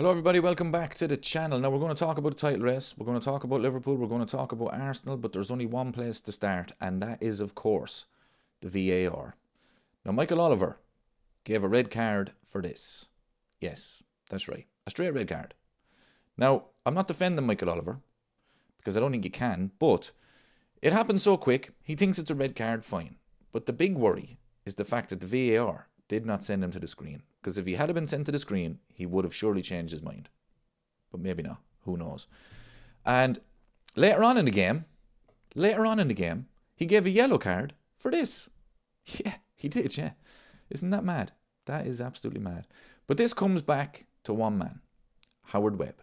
Hello everybody, welcome back to the channel. Now we're going to talk about the title race, we're going to talk about Liverpool, we're going to talk about Arsenal, but there's only one place to start, and that is of course the VAR. Now Michael Oliver gave a red card for this. Yes, that's right, a straight red card. Now I'm not defending Michael Oliver, because I don't think you can, but it happened so quick, he thinks it's a red card, fine. But the big worry is the fact that the VAR did not send him to the screen. Because if he had been sent to the screen, he would have surely changed his mind. But maybe not. Who knows? And later on in the game, he gave a yellow card for this. Yeah, he did, yeah. Isn't that mad? That is absolutely mad. But this comes back to one man, Howard Webb.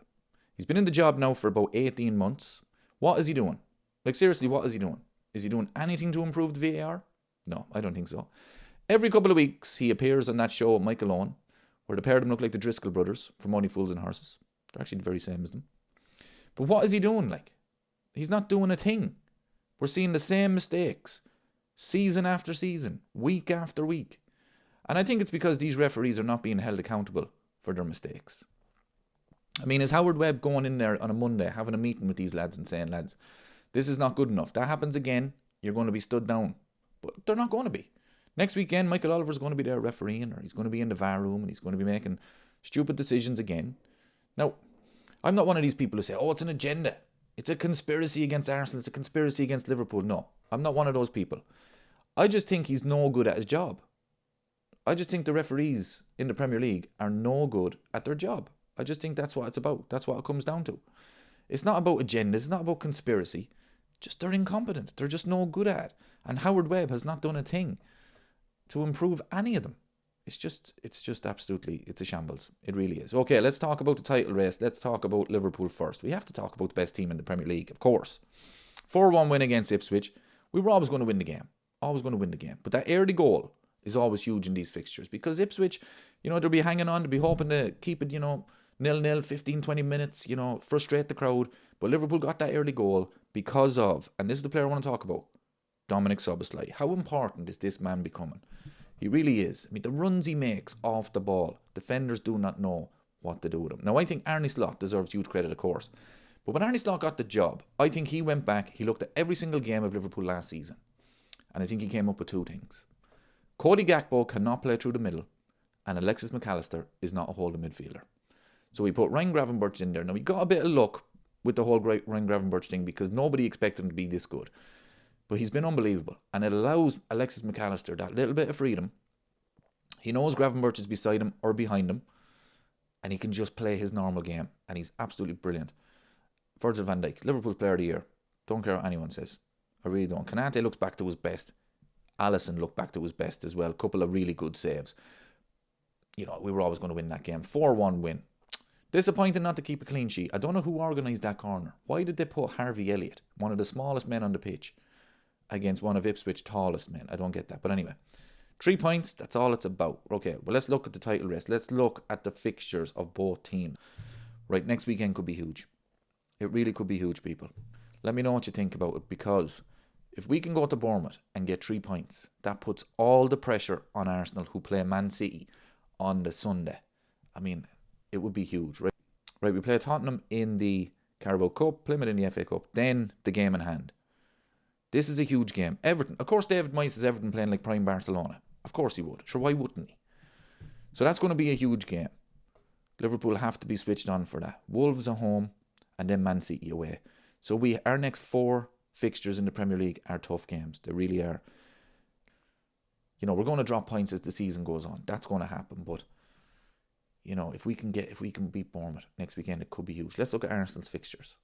He's been in the job now for about 18 months. What is he doing? Like, seriously, what is he doing? Is he doing anything to improve the VAR? No, I don't think so. Every couple of weeks, he appears on that show with Michael Owen, where the pair of them look like the Driscoll brothers from Only Fools and Horses. They're actually the very same as them. But what is he doing, like? He's not doing a thing. We're seeing the same mistakes, season after season, week after week. And I think it's because these referees are not being held accountable for their mistakes. I mean, is Howard Webb going in there on a Monday, having a meeting with these lads and saying, lads, this is not good enough. That happens again, you're going to be stood down. But they're not going to be. Next weekend, Michael Oliver's going to be there refereeing, or he's going to be in the VAR room, and he's going to be making stupid decisions again. Now, I'm not one of these people who say, oh, it's an agenda. It's a conspiracy against Arsenal. It's a conspiracy against Liverpool. No, I'm not one of those people. I just think he's no good at his job. I just think the referees in the Premier League are no good at their job. I just think that's what it's about. That's what it comes down to. It's not about agendas. It's not about conspiracy. Just they're incompetent. They're just no good at it. And Howard Webb has not done a thing to improve any of them. It's just absolutely, it's a shambles. It really is. Okay, let's talk about the title race. Let's talk about Liverpool first. We have to talk about the best team in the Premier League, of course. 4-1 win against Ipswich. We were always going to win the game. Always going to win the game. But that early goal is always huge in these fixtures, because Ipswich, they'll be hanging on, they'll be hoping to keep it, 0-0, 15, 20 minutes, frustrate the crowd. But Liverpool got that early goal because of, and this is the player I want to talk about, Dominic Szoboszlai. How important is this man becoming? He really is. I mean, the runs he makes off the ball, defenders do not know what to do with him. Now, I think Arne Slot deserves huge credit, of course. But when Arne Slot got the job, I think he went back, he looked at every single game of Liverpool last season. And I think he came up with two things. Cody Gakpo cannot play through the middle, and Alexis McAllister is not a holding midfielder. So we put Ryan Gravenberch in there. Now, we got a bit of luck with the whole Ryan Gravenberch thing, because nobody expected him to be this good. But he's been unbelievable. And it allows Alexis McAllister that little bit of freedom. He knows Gravenberch is beside him or behind him, and he can just play his normal game. And he's absolutely brilliant. Virgil van Dijk, Liverpool's player of the year. Don't care what anyone says. I really don't. Kanate looks back to his best. Alisson looked back to his best as well. A couple of really good saves. We were always going to win that game. 4-1 win. Disappointing not to keep a clean sheet. I don't know who organised that corner. Why did they put Harvey Elliott, one of the smallest men on the pitch, against one of Ipswich's tallest men? I don't get that. But anyway, 3 points, that's all it's about. Okay, well, let's look at the title race. Let's look at the fixtures of both teams. Right, next weekend could be huge. It really could be huge, people. Let me know what you think about it, because if we can go to Bournemouth and get 3 points, that puts all the pressure on Arsenal, who play Man City on the Sunday. I mean, it would be huge, right? Right, we play Tottenham in the Carabao Cup, Plymouth in the FA Cup, then the game in hand. This is a huge game. Everton, of course, David Moyes is Everton playing like prime Barcelona. Of course he would. Sure, why wouldn't he? So that's going to be a huge game. Liverpool have to be switched on for that. Wolves at home, and then Man City away. So our next 4 fixtures in the Premier League are tough games. They really are. We're going to drop points as the season goes on. That's going to happen. But if we can beat Bournemouth next weekend, it could be huge. Let's look at Arsenal's fixtures.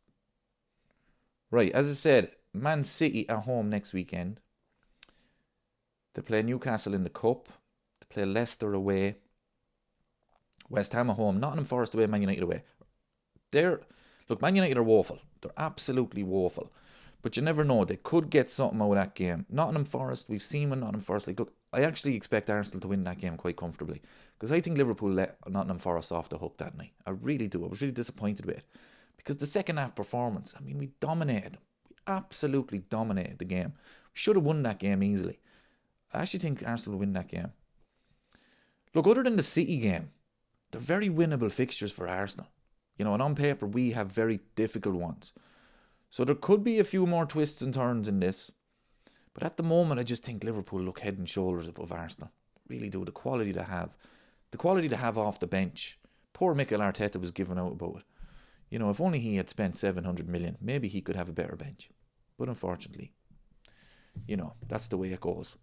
Right, as I said, Man City at home next weekend. They play Newcastle in the Cup. They play Leicester away. West Ham at home. Nottingham Forest away, Man United away. Man United are woeful. They're absolutely woeful. But you never know. They could get something out of that game. Nottingham Forest, we've seen when Nottingham Forest, I actually expect Arsenal to win that game quite comfortably, because I think Liverpool let Nottingham Forest off the hook that night. I really do. I was really disappointed with it, because the second half performance, we dominated them. We absolutely dominated the game. We should have won that game easily. I actually think Arsenal will win that game. Look, other than the City game, they're very winnable fixtures for Arsenal. You know, and on paper, we have very difficult ones. So there could be a few more twists and turns in this. But at the moment, I just think Liverpool look head and shoulders above Arsenal. Really do. The quality to have. The quality to have off the bench. Poor Mikel Arteta was giving out about it. You know, if only he had spent 700 million, maybe he could have a better bench. But unfortunately, you know, that's the way it goes.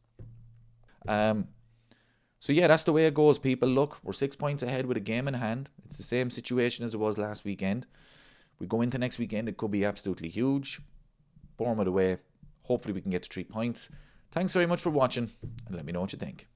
So yeah, that's the way it goes, people. Look, we're 6 points ahead with a game in hand. It's the same situation as it was last weekend. We go into next weekend, it could be absolutely huge. Bournemouth away. Hopefully we can get to 3 points. Thanks very much for watching, and let me know what you think.